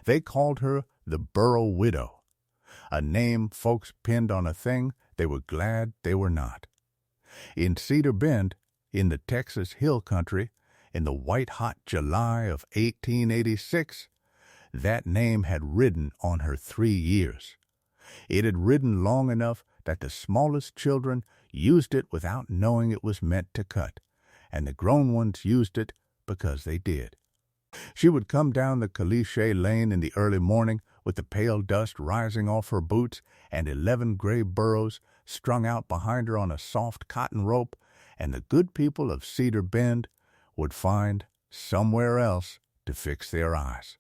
They called her the Burro Widow, a name folks pinned on a thing they were glad they were not. In Cedar Bend, in the Texas Hill Country, in the white-hot July of 1886, that name had ridden on her 3 years. It had ridden long enough that the smallest children used it without knowing it was meant to cut, and the grown ones used it because they did. She would come down the Caliche Lane in the early morning with the pale dust rising off her boots and 11 gray burros strung out behind her on a soft cotton rope, and the good people of Cedar Bend would find somewhere else to fix their eyes.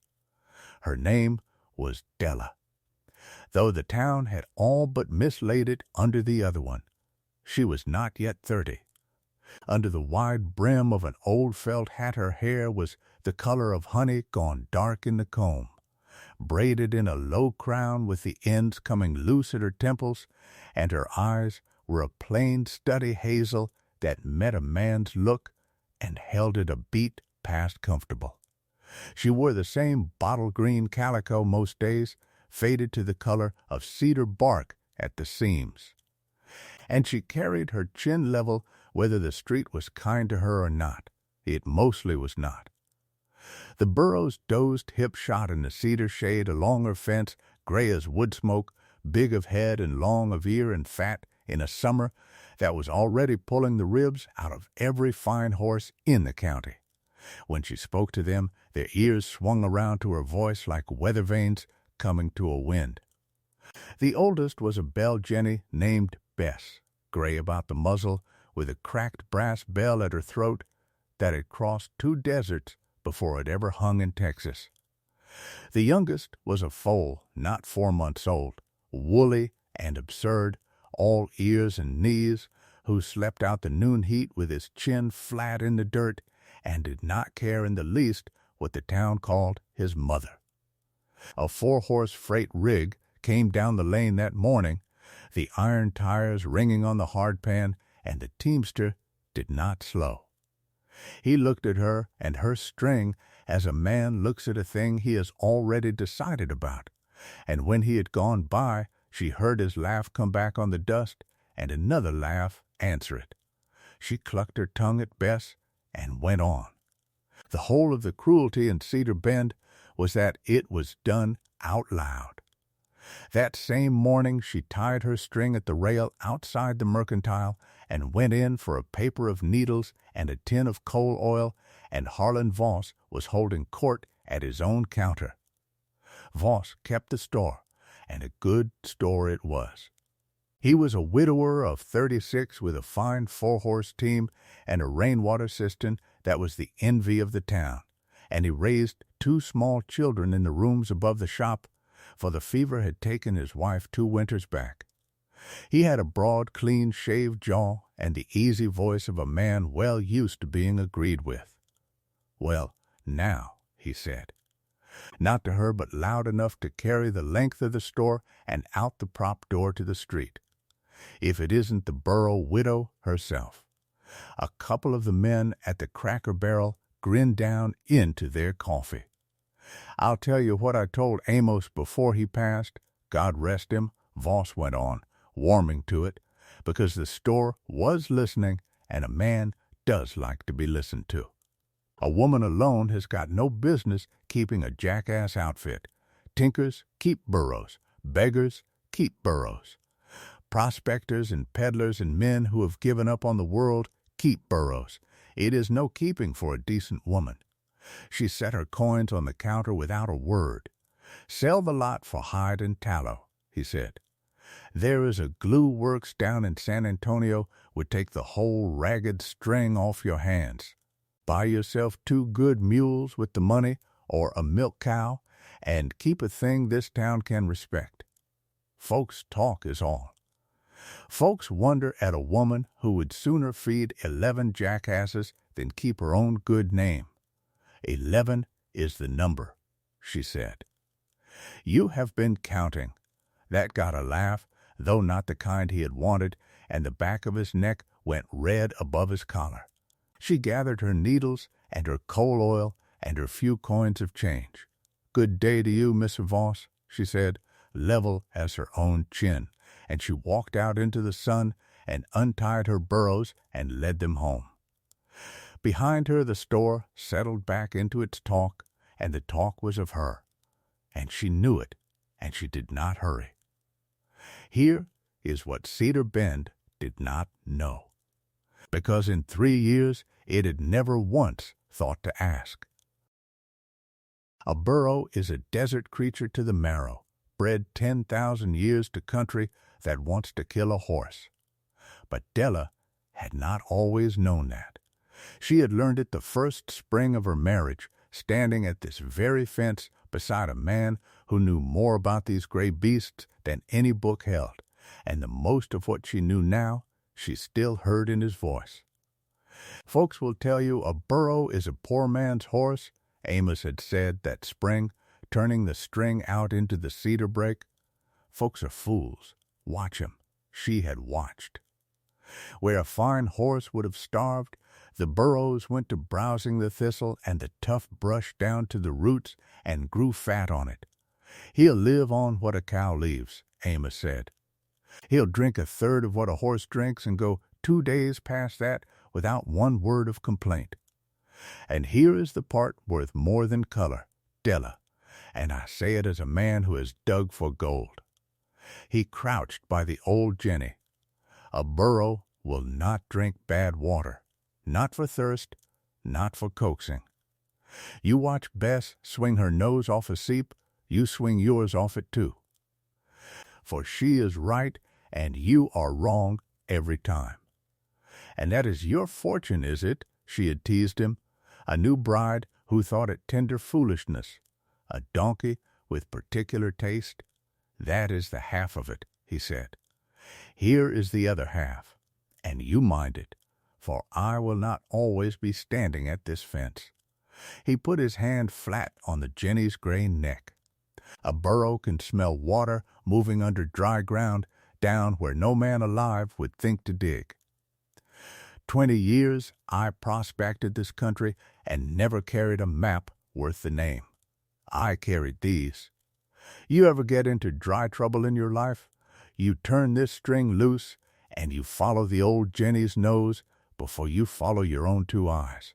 Her name was Della, though the town had all but mislaid it under the other one. She was not yet 30. Under the wide brim of an old felt hat her hair was the color of honey gone dark in the comb, braided in a low crown with the ends coming loose at her temples, and her eyes were a plain stubby hazel that met a man's look and held it a beat past comfortable. She wore the same bottle green calico most days, faded to the color of cedar bark at the seams. And she carried her chin level whether the street was kind to her or not. It mostly was not. The burros dozed hip-shot in the cedar shade along her fence, gray as wood smoke, big of head and long of ear and fat, in a summer that was already pulling the ribs out of every fine horse in the county. When she spoke to them, their ears swung around to her voice like weather vanes coming to a wind. The oldest was a bell jenny named Bess, gray about the muzzle, with a cracked brass bell at her throat that had crossed 2 deserts before it ever hung in Texas. The youngest was a foal not 4 months old, woolly and absurd, all ears and knees, who slept out the noon heat with his chin flat in the dirt and did not care in the least what the town called his mother. A 4-horse freight rig came down the lane that morning, the iron tires ringing on the hardpan, and the teamster did not slow. He looked at her and her string as a man looks at a thing he has already decided about, and when he had gone by, she heard his laugh come back on the dust and another laugh answer it. She clucked her tongue at Bess and went on. The whole of the cruelty in Cedar Bend was that it was done out loud. That same morning she tied her string at the rail outside the mercantile and went in for a paper of needles and a tin of coal oil, and Harlan Voss was holding court at his own counter. Voss kept the store, and a good store it was. He was a widower of 36 with a fine 4-horse team and a rainwater cistern that was the envy of the town, and he raised 2 small children in the rooms above the shop, for the fever had taken his wife 2 winters back. He had a broad, clean-shaved jaw and the easy voice of a man well used to being agreed with. "Well, now," he said. Not to her, but loud enough to carry the length of the store and out the prop door to the street. If it isn't the Burro Widow herself. A couple of the men at the Cracker Barrel grinned down into their coffee. "I'll tell you what I told Amos before he passed, God rest him," Voss went on, warming to it, because the store was listening, and a man does like to be listened to. A woman alone has got no business keeping a jackass outfit. Tinkers keep burros. Beggars keep burros. Prospectors and peddlers and men who have given up on the world keep burros. It is no keeping for a decent woman. She set her coins on the counter without a word. "Sell the lot for hide and tallow," he said. "There is a glue works down in San Antonio would take the whole ragged string off your hands. Buy yourself 2 good mules with the money, or a milk cow, and keep a thing this town can respect. Folks talk is all. Folks wonder at a woman who would sooner feed 11 jackasses than keep her own good name. 11 is the number," she said. "You have been counting." That got a laugh, though not the kind he had wanted, and the back of his neck went red above his collar. She gathered her needles and her coal oil and her few coins of change. "Good day to you, Mr. Voss," she said, level as her own chin, and she walked out into the sun and untied her burros and led them home. Behind her the store settled back into its talk, and the talk was of her, and she knew it, and she did not hurry. Here is what Cedar Bend did not know, because in 3 years it had never once thought to ask. A burro is a desert creature to the marrow, bred 10,000 years to country that wants to kill a horse. But Della had not always known that. She had learned it the first spring of her marriage, standing at this very fence beside a man who knew more about these gray beasts than any book held, and the most of what she knew now she still heard in his voice. "Folks will tell you a burro is a poor man's horse," Amos had said that spring, turning the string out into the cedar brake. "Folks are fools. Watch 'em." She had watched. Where a fine horse would have starved, the burros went to browsing the thistle and the tough brush down to the roots and grew fat on it. "He'll live on what a cow leaves," Amos said. "He'll drink a third of what a horse drinks and go 2 days past that without one word of complaint. And here is the part worth more than color, Della, and I say it as a man who has dug for gold." He crouched by the old Jenny. "A burro will not drink bad water, not for thirst, not for coaxing. You watch Bess swing her nose off a seep, you swing yours off it too. For she is right and you are wrong every time. And that is your fortune, is it?" she had teased him. "A new bride who thought it tender foolishness. A donkey with particular taste. That is the half of it," he said. "Here is the other half, and you mind it, for I will not always be standing at this fence." He put his hand flat on the Jenny's gray neck. "A burro can smell water moving under dry ground down where no man alive would think to dig. 20 years I prospected this country and never carried a map worth the name. I carried these. You ever get into dry trouble in your life? You turn this string loose and you follow the old Jenny's nose before you follow your own 2 eyes,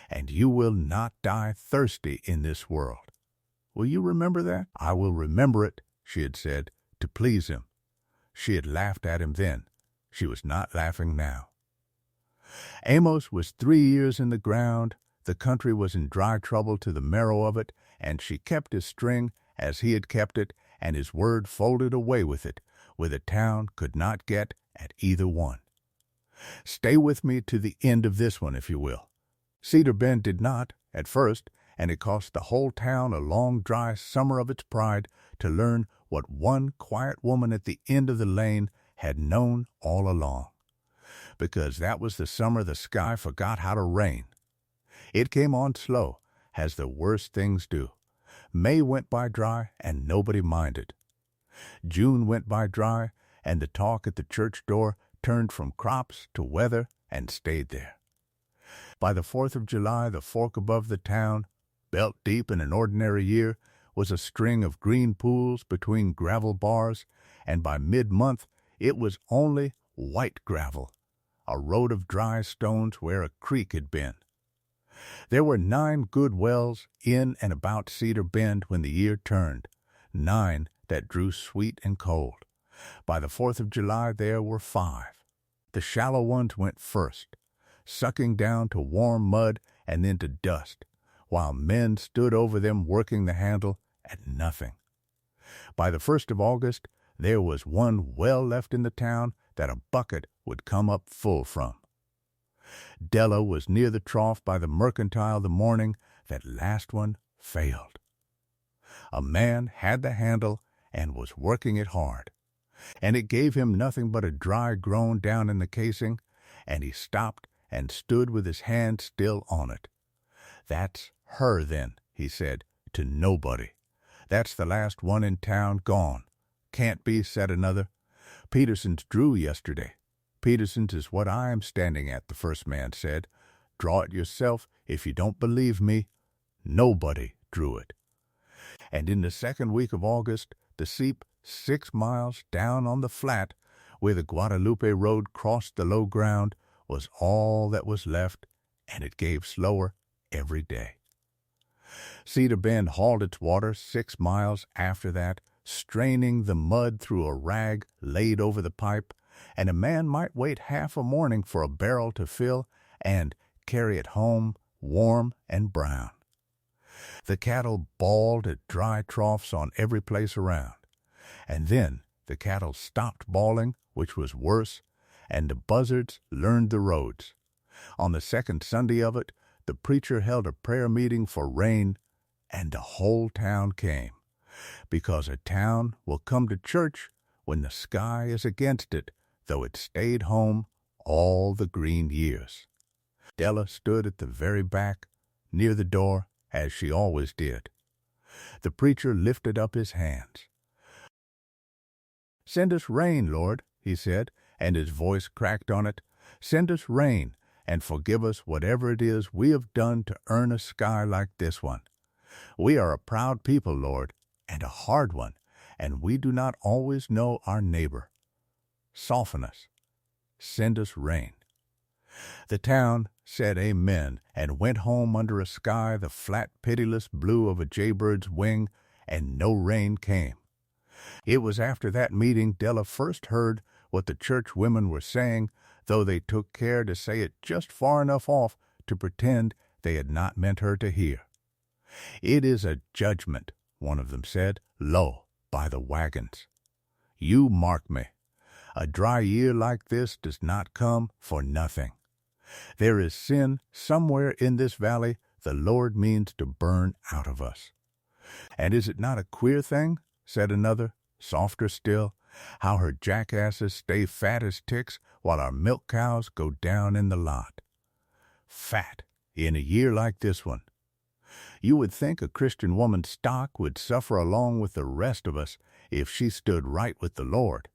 and you will not die thirsty in this world. Will you remember that?" "I will remember it," she had said, to please him. She had laughed at him then. She was not laughing now. Amos was 3 years in the ground. The country was in dry trouble to the marrow of it, and she kept his string as he had kept it, and his word folded away with it, where the town could not get at either one. Stay with me to the end of this one, if you will. Cedar Bend did not, at first, and it cost the whole town a long dry summer of its pride to learn what one quiet woman at the end of the lane had known all along. Because that was the summer the sky forgot how to rain. It came on slow, as the worst things do. May went by dry, and nobody minded. June went by dry, and the talk at the church door turned from crops to weather and stayed there. By the 4th of July, the fork above the town, belt deep in an ordinary year, was a string of green pools between gravel bars, and by mid-month it was only white gravel, a road of dry stones where a creek had been. There were 9 good wells in and about Cedar Bend when the year turned, 9 that drew sweet and cold. By the 4th of July there were 5. The shallow ones went first, sucking down to warm mud and then to dust, while men stood over them working the handle at nothing. By the 1st of August there was one well left in the town that a bucket would come up full from. Della was near the trough by the mercantile the morning that last one failed. A man had the handle and was working it hard, and it gave him nothing but a dry groan down in the casing, and he stopped and stood with his hand still on it. "That's her, then," he said, to nobody. "That's the last one in town gone." "Can't be," said another. "Peterson's drew yesterday." "Peterson's is what I am standing at," the first man said. "Draw it yourself if you don't believe me." Nobody drew it. And in the second week of August, the seep 6 miles down on the flat, where the Guadalupe road crossed the low ground, was all that was left, and it gave slower every day. Cedar Bend hauled its water 6 miles after that, straining the mud through a rag laid over the pipe, and a man might wait half a morning for a barrel to fill and carry it home warm and brown. The cattle bawled at dry troughs on every place around, and then the cattle stopped bawling, which was worse, and the buzzards learned the roads. On the second Sunday of it, the preacher held a prayer meeting for rain, and the whole town came, because a town will come to church when the sky is against it, though it stayed home all the green years. Della stood at the very back, near the door, as she always did. The preacher lifted up his hands. "Send us rain, Lord," he said, and his voice cracked on it. "Send us rain, and forgive us whatever it is we have done to earn a sky like this one. We are a proud people, Lord, and a hard one, and we do not always know our neighbor. Soften us. Send us rain." The town said amen and went home under a sky the flat, pitiless blue of a jaybird's wing, and no rain came. It was after that meeting Della first heard what the church women were saying, though they took care to say it just far enough off to pretend they had not meant her to hear. "It is a judgment," one of them said, "lo, by the wagons. You mark me. A dry year like this does not come for nothing. There is sin somewhere in this valley the Lord means to burn out of us." "And is it not a queer thing," said another, softer still, "how her jackasses stay fat as ticks while our milk cows go down in the lot? Fat in a year like this one. You would think a Christian woman's stock would suffer along with the rest of us if she stood right with the Lord."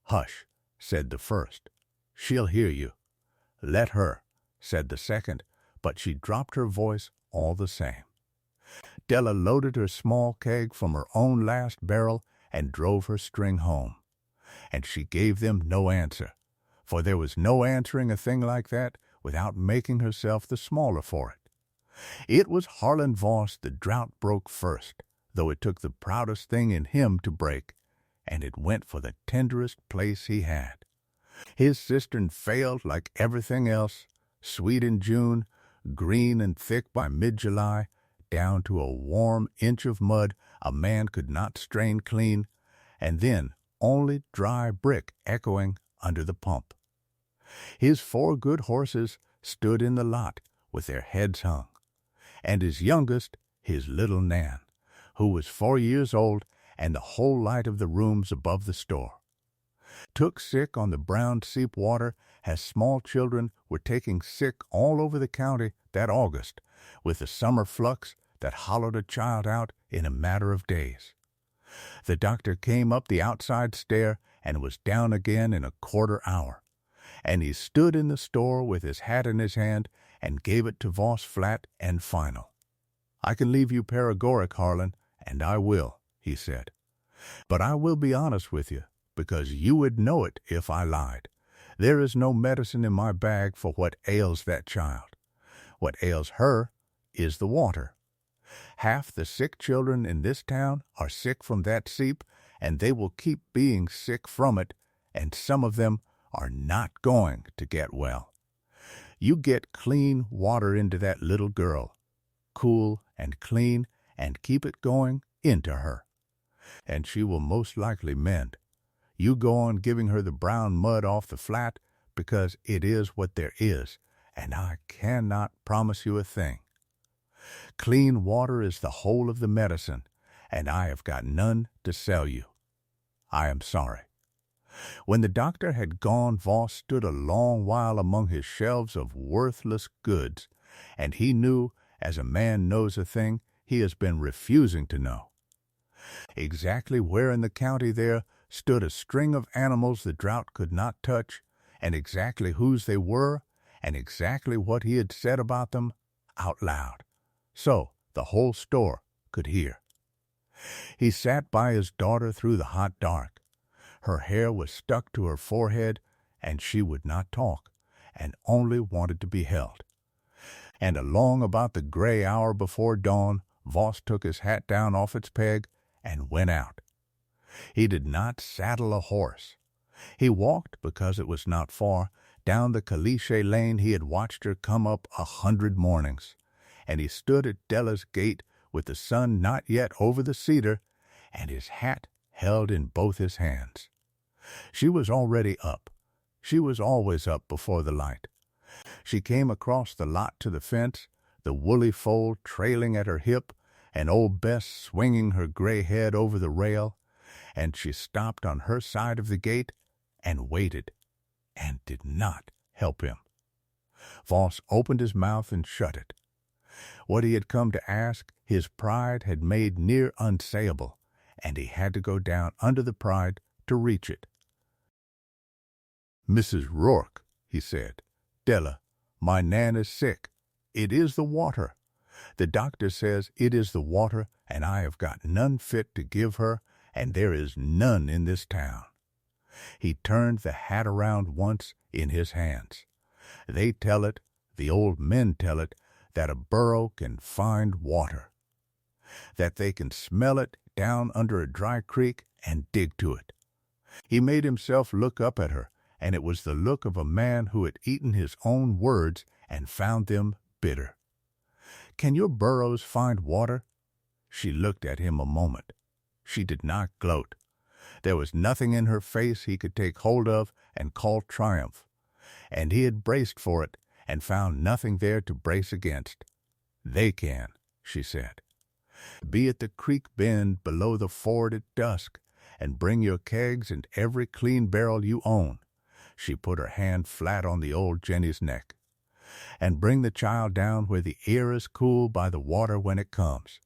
"Hush," said the first. "She'll hear you." "Let her," said the second, but she dropped her voice all the same. Della loaded her small keg from her own last barrel and drove her string home. And she gave them no answer, for there was no answering a thing like that without making herself the smaller for it. It was Harlan Voss the drought broke first, though it took the proudest thing in him to break, and it went for the tenderest place he had. His cistern failed like everything else, sweet in June, green and thick by mid-July, down to a warm inch of mud a man could not strain clean, and then only dry brick echoing under the pump. His 4 good horses stood in the lot with their heads hung, and his youngest, his little Nan, who was 4 years old and the whole light of the rooms above the store, took sick on the brown seep water as small children were taking sick all over the county that August with the summer flux that hollowed a child out in a matter of days. The doctor came up the outside stair and was down again in a quarter hour, and he stood in the store with his hat in his hand and gave it to Voss flat and final. "I can leave you paregoric, Harlan, and I will," he said. "But I will be honest with you, because you would know it if I lied. There is no medicine in my bag for what ails that child. What ails her is the water. Half the sick children in this town are sick from that seep, and they will keep being sick from it, and some of them are not going to get well. You get clean water into that little girl, cool and clean, and keep it going into her, and she will most likely mend. You go on giving her the brown mud off the flat, because it is what there is, and I cannot promise you a thing. Clean water is the whole of the medicine, and I have got none to sell you. I am sorry." When the doctor had gone, Voss stood a long while among his shelves of worthless goods, and he knew, as a man knows a thing he has been refusing to know. Exactly where in the county there stood a string of animals the drought could not touch, and exactly whose they were, and exactly what he had said about them, out loud. So the whole store could hear. He sat by his daughter through the hot dark. Her hair was stuck to her forehead, and she would not talk, and only wanted to be held. And along about the gray hour before dawn, Voss took his hat down off its peg and went out. He did not saddle a horse. He walked, because it was not far, down the caliche lane he had watched her come up 100 mornings, and he stood at Della's gate with the sun not yet over the cedar, and his hat held in both his hands. She was already up. She was always up before the light. She came across the lot to the fence, the woolly foal trailing at her hip, and old Bess swinging her gray head over the rail, and she stopped on her side of the gate and waited, and did not help him. Voss opened his mouth and shut it. What he had come to ask, his pride had made near unsayable, and he had to go down under the pride to reach it. "Mrs. Rourke," he said, "Della, my Nan is sick. It is the water. The doctor says it is the water, and I have got none fit to give her, and there is none in this town." He turned the hat around once in his hands. They tell it, the old men tell it, that a burro can find water, that they can smell it down under a dry creek and dig to it. He made himself look up at her, and it was the look of a man who had eaten his own words and found them bitter. "Can your burros find water?" She looked at him a moment. She did not gloat. There was nothing in her face he could take hold of and call triumph, and he had braced for it and found nothing there to brace against. "They can," she said. "Be at the creek bend below the ford at dusk, and bring your kegs and every clean barrel you own." She put her hand flat on the old Jenny's neck. "And bring the child down where the air is cool by the water when it comes.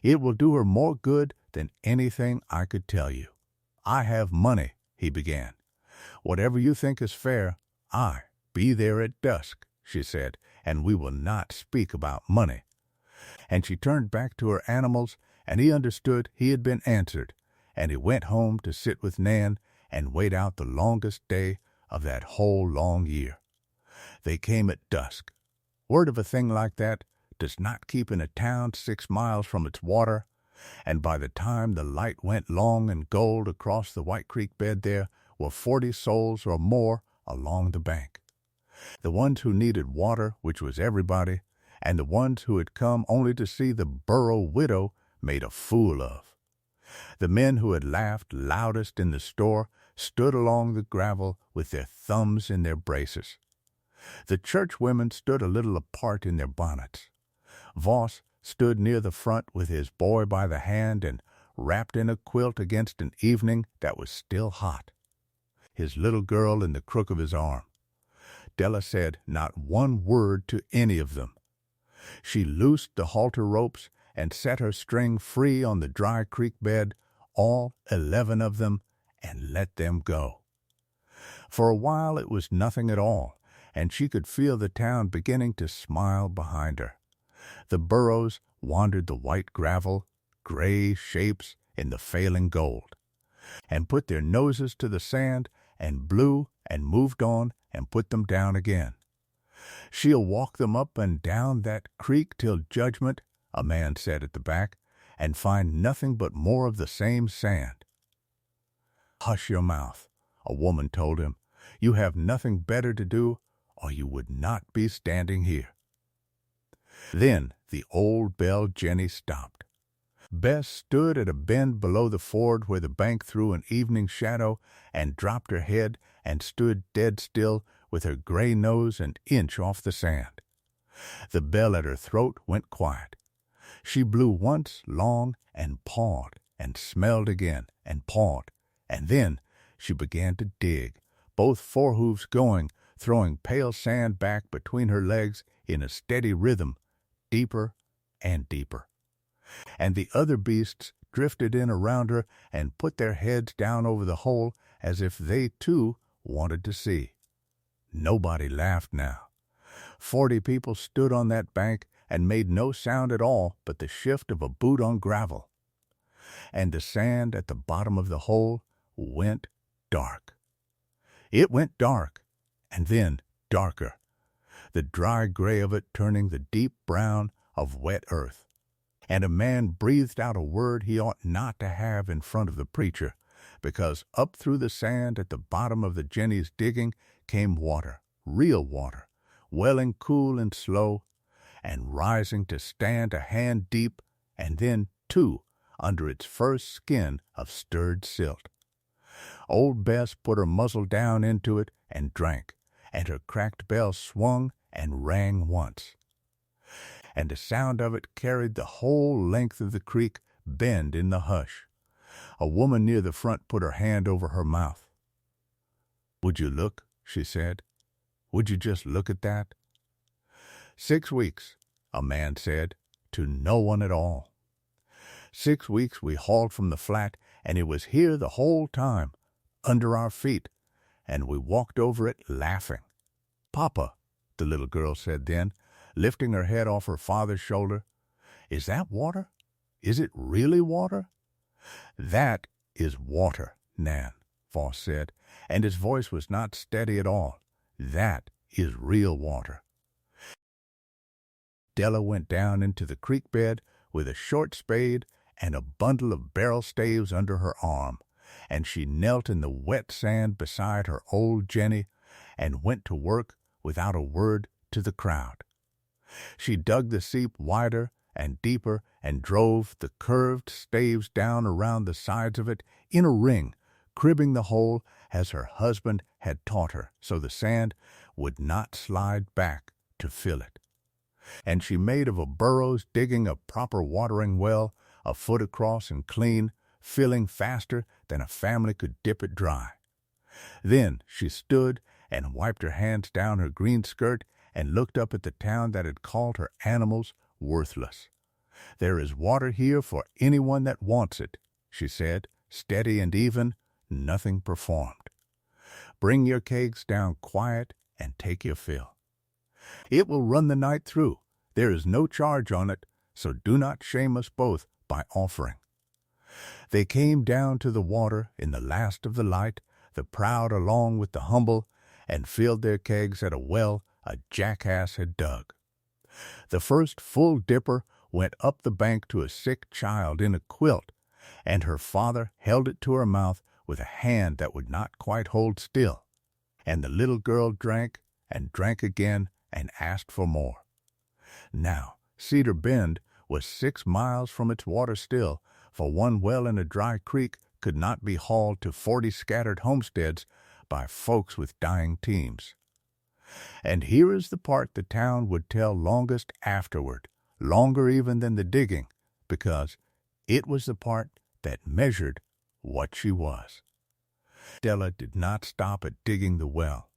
It will do her more good than anything I could tell you. I have money," he began. "Whatever you think is fair, be there at dusk," she said, "and we will not speak about money." And she turned back to her animals, and he understood he had been answered, and he went home to sit with Nan and wait out the longest day of that whole long year. They came at dusk. Word of a thing like that does not keep in a town 6 miles from its water, and by the time the light went long and gold across the White Creek bed there were 40 souls or more along the bank. The ones who needed water, which was everybody, and the ones who had come only to see the Burro widow made a fool of. The men who had laughed loudest in the store stood along the gravel with their thumbs in their braces. The church women stood a little apart in their bonnets. Voss stood near the front with his boy by the hand and wrapped in a quilt against an evening that was still hot, his little girl in the crook of his arm. Della said not one word to any of them. She loosed the halter ropes and set her string free on the dry creek bed, all 11 of them, and let them go. For a while it was nothing at all, and she could feel the town beginning to smile behind her. The burros wandered the white gravel, gray shapes in the failing gold, and put their noses to the sand and blew and moved on and put them down again. "She'll walk them up and down that creek till judgment," a man said at the back, "and find nothing but more of the same sand." "Hush your mouth," a woman told him. "You have nothing better to do, or you would not be standing here." Then the old bell Jenny stopped. Bess stood at a bend below the ford where the bank threw an evening shadow, and dropped her head and stood dead still with her gray nose an inch off the sand. The bell at her throat went quiet. She blew once long and pawed, and smelled again and pawed, and then she began to dig, both forehoofs going, throwing pale sand back between her legs in a steady rhythm, deeper and deeper. And the other beasts drifted in around her and put their heads down over the hole as if they, too, wanted to see. Nobody laughed now. 40 people stood on that bank and made no sound at all but the shift of a boot on gravel. And the sand at the bottom of the hole went dark. It went dark, and then darker, the dry gray of it turning the deep brown of wet earth. And a man breathed out a word he ought not to have in front of the preacher, because up through the sand at the bottom of the Jenny's digging came water, real water, welling cool and slow, and rising to stand a hand deep, and then two under its first skin of stirred silt. Old Bess put her muzzle down into it and drank, and her cracked bell swung and rang once. And the sound of it carried the whole length of the creek bend in the hush. A woman near the front put her hand over her mouth. "Would you look?" she said. "Would you just look at that?" 6 weeks, a man said, to no one at all. 6 weeks we hauled from the flat, and it was here the whole time, under our feet, and we walked over it laughing. "Papa," the little girl said then, lifting her head off her father's shoulder, "is that water? Is it really water?" "That is water, Nan," Voss said, and his voice was not steady at all. "That is real water." Della went down into the creek bed with a short spade and a bundle of barrel staves under her arm, and she knelt in the wet sand beside her old Jenny and went to work without a word to the crowd. She dug the seep wider and deeper and drove the curved staves down around the sides of it in a ring, cribbing the hole as her husband had taught her, so the sand would not slide back to fill it. And she made of a Burros digging a proper watering well, a foot across and clean, filling faster than a family could dip it dry. Then she stood and wiped her hands down her green skirt and looked up at the town that had called her animals worthless. "There is water here for anyone that wants it," she said, steady and even, nothing performed. "Bring your kegs down quiet and take your fill. It will run the night through. There is no charge on it, so do not shame us both by offering." They came down to the water in the last of the light, the proud along with the humble, and filled their kegs at a well a jackass had dug. The first full dipper went up the bank to a sick child in a quilt, and her father held it to her mouth with a hand that would not quite hold still. And the little girl drank and drank again and asked for more. Now, Cedar Bend was 6 miles from its water still, for one well in a dry creek could not be hauled to 40 scattered homesteads by folks with dying teams. And here is the part the town would tell longest afterward, longer even than the digging, because it was the part that measured what she was. Della did not stop at digging the well.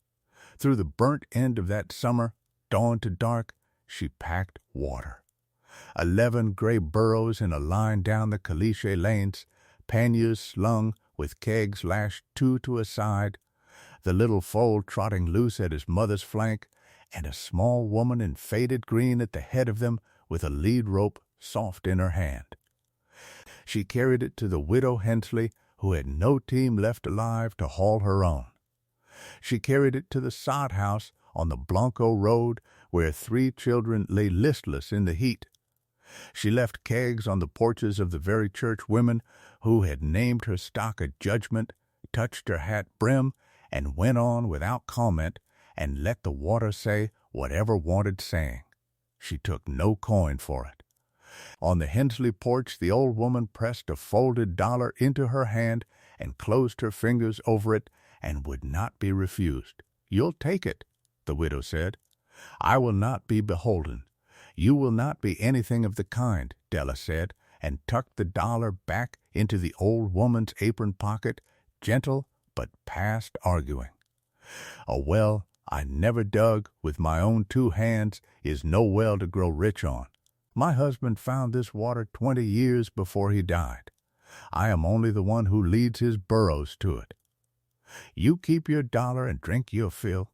Through the burnt end of that summer, dawn to dark, she packed water. 11 gray burros in a line down the caliche lanes, panniers slung with kegs lashed 2 to a side, the little foal trotting loose at his mother's flank, and a small woman in faded green at the head of them with a lead rope soft in her hand. She carried it to the widow Hensley, who had no team left alive to haul her own. She carried it to the sod house on the Blanco road, where 3 children lay listless in the heat. She left kegs on the porches of the very church women who had named her stock a judgment, touched her hat brim, and went on without comment, and let the water say whatever wanted saying. She took no coin for it. On the Hensley porch the old woman pressed a folded dollar into her hand and closed her fingers over it and would not be refused. "You'll take it," the widow said. "I will not be beholden. You will not be anything of the kind," Della said, and tucked the dollar back into the old woman's apron pocket, gentle but past arguing. "A well I never dug with my own 2 hands is no well to grow rich on. My husband found this water 20 years before he died. I am only the one who leads his burros to it. You keep your dollar and drink your fill,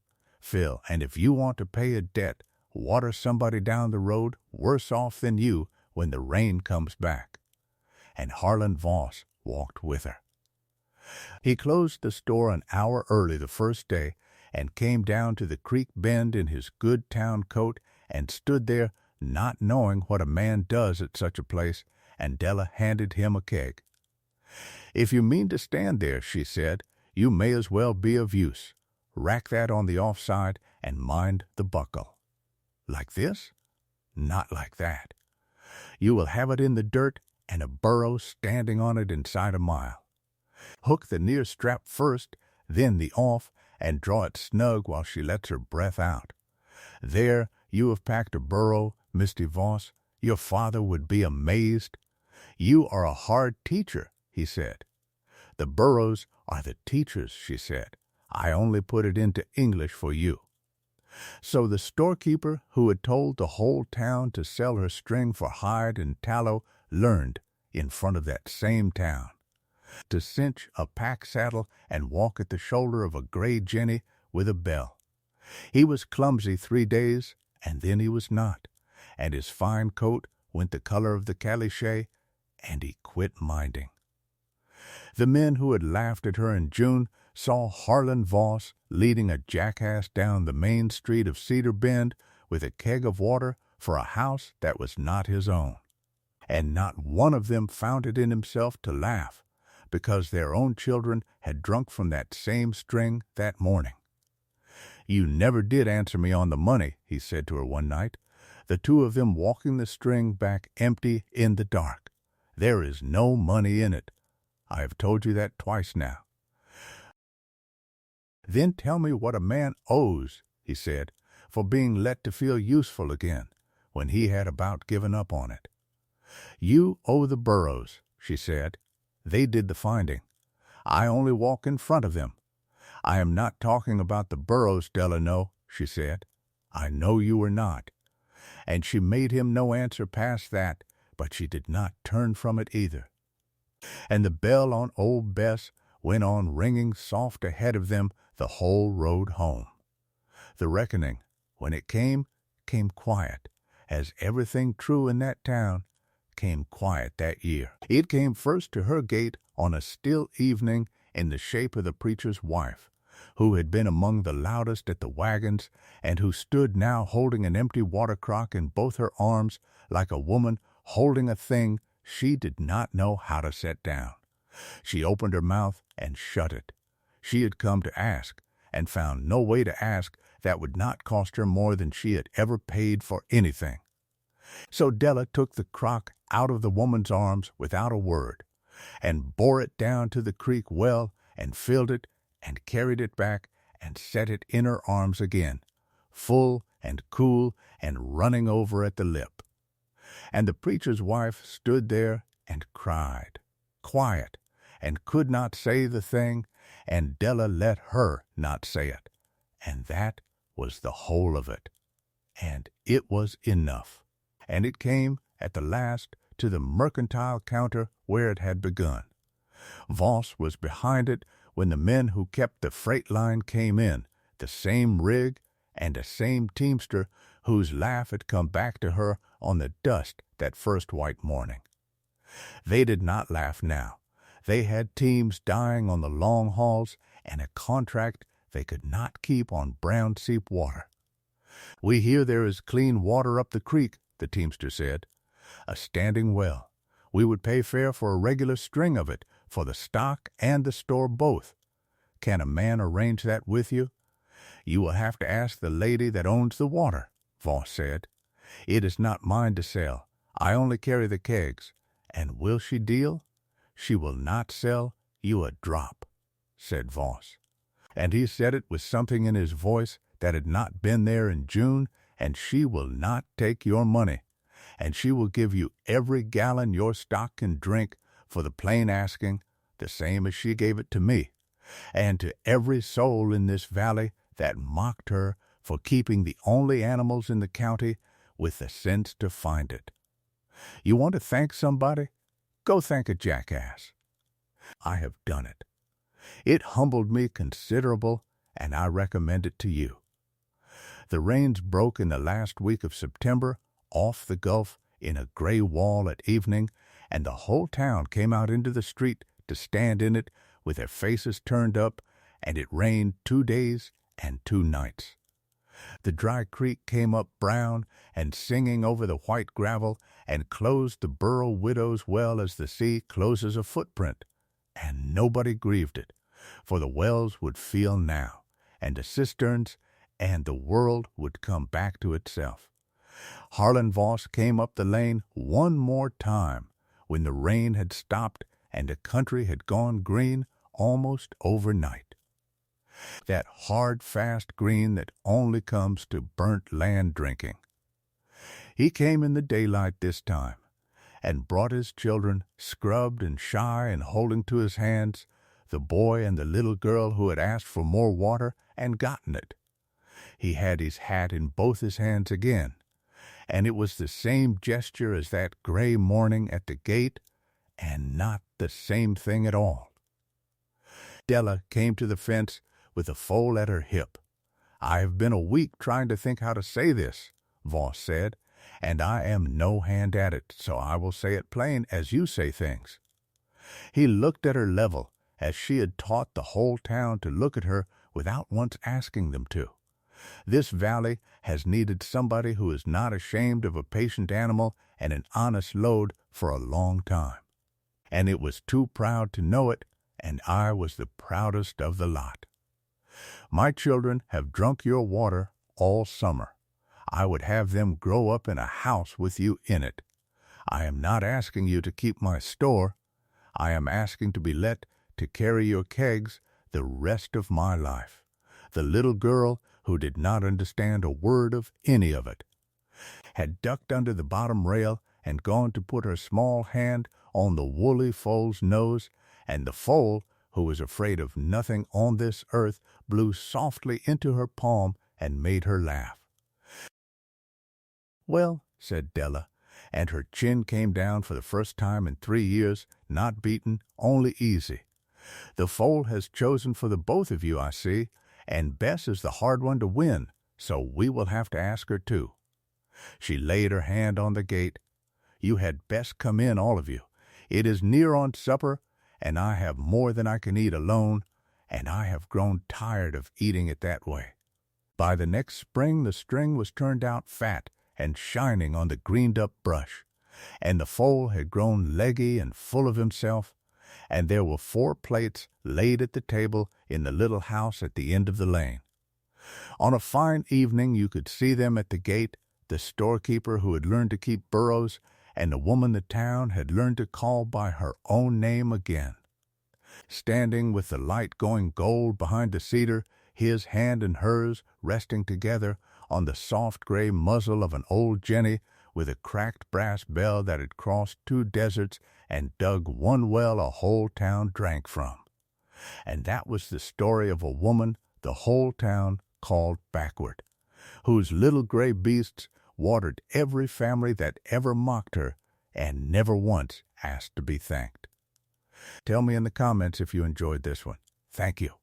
and if you want to pay a debt, water somebody down the road worse off than you when the rain comes back. And Harlan Voss walked with her. He closed the store an hour early the first day and came down to the creek bend in his good town coat and stood there not knowing what a man does at such a place, and Della handed him a keg. "If you mean to stand there," she said, "you may as well be of use. Rack that on the offside and mind the buckle." "Like this?" "Not like that. You will have it in the dirt and a burro standing on it inside a mile. Hook the near strap first, then the off, and draw it snug while she lets her breath out. There you have packed a burro, Misty Voss. Your father would be amazed. You are a hard teacher," he said. "The Burros are the teachers," she said. "I only put it into English for you." So the storekeeper, who had told the whole town to sell her string for hide and tallow, learned, in front of that same town, to cinch a pack saddle and walk at the shoulder of a gray jenny with a bell. He was clumsy 3 days, and then he was not, and his fine coat went the color of the calichet, and he quit minding. The men who had laughed at her in June saw Harlan Voss leading a jackass down the main street of Cedar Bend with a keg of water for a house that was not his own. And not one of them found it in himself to laugh, because their own children had drunk from that same string that morning. "You never did answer me on the money," he said to her one night, the two of them walking the string back empty in the dark. "There is no money in it. I have told you that twice now." "Then tell me what a man owes," he said, "for being let to feel useful again, when he had about given up on it." "You owe the Burros," she said. "They did the finding. I only walk in front of them. I am not talking about the Burros, Delano," she said. "I know you were not." And she made him no answer past that, but she did not turn from it either. And the bell on Old Bess went on ringing soft ahead of them the whole road home. The reckoning, when it came quiet, as everything true in that town came quiet that year. It came first to her gate on a still evening in the shape of the preacher's wife, who had been among the loudest at the wagons, and who stood now holding an empty water crock in both her arms like a woman holding a thing she did not know how to set down. She opened her mouth and shut it. She had come to ask, and found no way to ask that would not cost her more than she had ever paid for anything. So Della took the crock out of the woman's arms without a word, and bore it down to the creek well, and filled it, and carried it back, and set it in her arms again, full and cool and running over at the lip. And the preacher's wife stood there and cried, quiet, and could not say the thing, and Della let her not say it, and that was the whole of it. And it was enough. And it came, at the last, to the mercantile counter where it had begun. Voss was behind it when the men who kept the freight line came in, the same rig and the same teamster whose laugh had come back to her on the dust that first white morning. They did not laugh now. They had teams dying on the long hauls and a contract they could not keep on brown seep water. "We hear there is clean water up the creek," the teamster said. "A standing well. We would pay fair for a regular string of it, for the stock and the store both. Can a man arrange that with you?" "You will have to ask the lady that owns the water," Voss said. "It is not mine to sell. I only carry the kegs. And will she deal?" "She will not sell you a drop," said Voss. And he said it with something in his voice that had not been there in June, and she will not take your money, and she will give you every gallon your stock can drink for the plain asking, the same as she gave it to me, and to every soul in this valley that mocked her for keeping the only animals in the county with the sense to find it. You want to thank somebody? Go thank a jackass. I have done it. It humbled me considerable, and I recommend it to you. The rains broke in the last week of September, off the Gulf, in a gray wall at evening, and the whole town came out into the street to stand in it with their faces turned up, and it rained 2 days and 2 nights. The dry creek came up brown and singing over the white gravel and closed the Burro widow's well as the sea closes a footprint, and nobody grieved it, for the wells would feel now, and the cisterns, and the world would come back to itself. Harlan Voss came up the lane one more time when the rain had stopped and the country had gone green almost overnight. That hard, fast green that only comes to burnt land drinking. He came in the daylight this time, and brought his children, scrubbed and shy and holding to his hands, the boy and the little girl who had asked for more water and gotten it. He had his hat in both his hands again, and it was the same gesture as that gray morning at the gate, and not the same thing at all. Della came to the fence with a foal at her hip. "I have been a week trying to think how to say this," Voss said, "and I am no hand at it, so I will say it plain as you say things." He looked at her level, as she had taught the whole town to look at her without once asking them to. This valley has needed somebody who is not ashamed of a patient animal and an honest load for a long time. And it was too proud to know it, and I was the proudest of the lot. My children have drunk your water all summer. I would have them grow up in a house with you in it. I am not asking you to keep my store. I am asking to be let to carry your kegs the rest of my life. The little girl, who did not understand a word of any of it, had ducked under the bottom rail and gone to put her small hand on the woolly foal's nose, and the foal, who was afraid of nothing on this earth, blew softly into her palm and made her laugh. "Well," said Della, and her chin came down for the first time in 3 years, not beaten, only easy. "The foal has chosen for the both of you, I see, and Bess is the hard one to win, so we will have to ask her too." She laid her hand on the gate. "You had best come in, all of you. It is near on supper, and I have more than I can eat alone, and I have grown tired of eating it that way." By the next spring the string was turned out fat and shining on the greened-up brush, and the foal had grown leggy and full of himself, and there were 4 plates laid at the table in the little house at the end of the lane. On a fine evening you could see them at the gate, the storekeeper who had learned to keep Burros, and the woman the town had learned to call by her own name again. Standing with the light going gold behind the cedar, his hand and hers resting together on the soft gray muzzle of an old jenny with a cracked brass bell that had crossed 2 deserts and dug one well a whole town drank from. And that was the story of a woman the whole town called backward, whose little gray beasts watered every family that ever mocked her and never once asked to be thanked. Tell me in the comments if you enjoyed this one. Thank you.